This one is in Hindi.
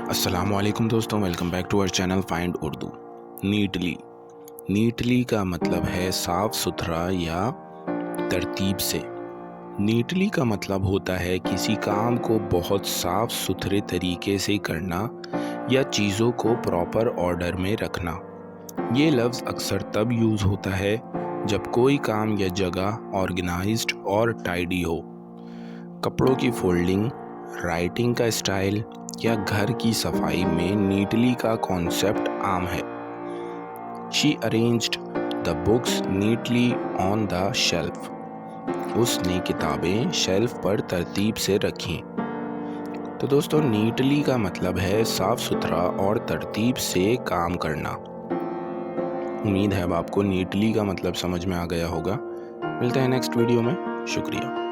अस्सलामुअलैकुम दोस्तों, welcome back to our channel find Urdu. Neatly का मतलब है साफ सुथरा या तरतीब से। नीटली का मतलब होता है किसी काम को बहुत साफ सुथरे तरीके से करना या चीज़ों को प्रॉपर ऑर्डर में रखना। ये लफ्ज़ अक्सर तब यूज़ होता है जब कोई काम या जगह ऑर्गेनाइज्ड और टाइडी हो। कपड़ों की फोल्डिंग, राइटिंग का स्टाइल या घर की सफाई में नीटली का कॉन्सेप्ट आम है। She arranged the books neatly on the shelf. उसने किताबें शेल्फ पर तरतीब से रखीं। तो दोस्तों, नीटली का मतलब है साफ सुथरा और तरतीब से काम करना। उम्मीद है अब आपको नीटली का मतलब समझ में आ गया होगा। मिलते हैं नेक्स्ट वीडियो में। शुक्रिया।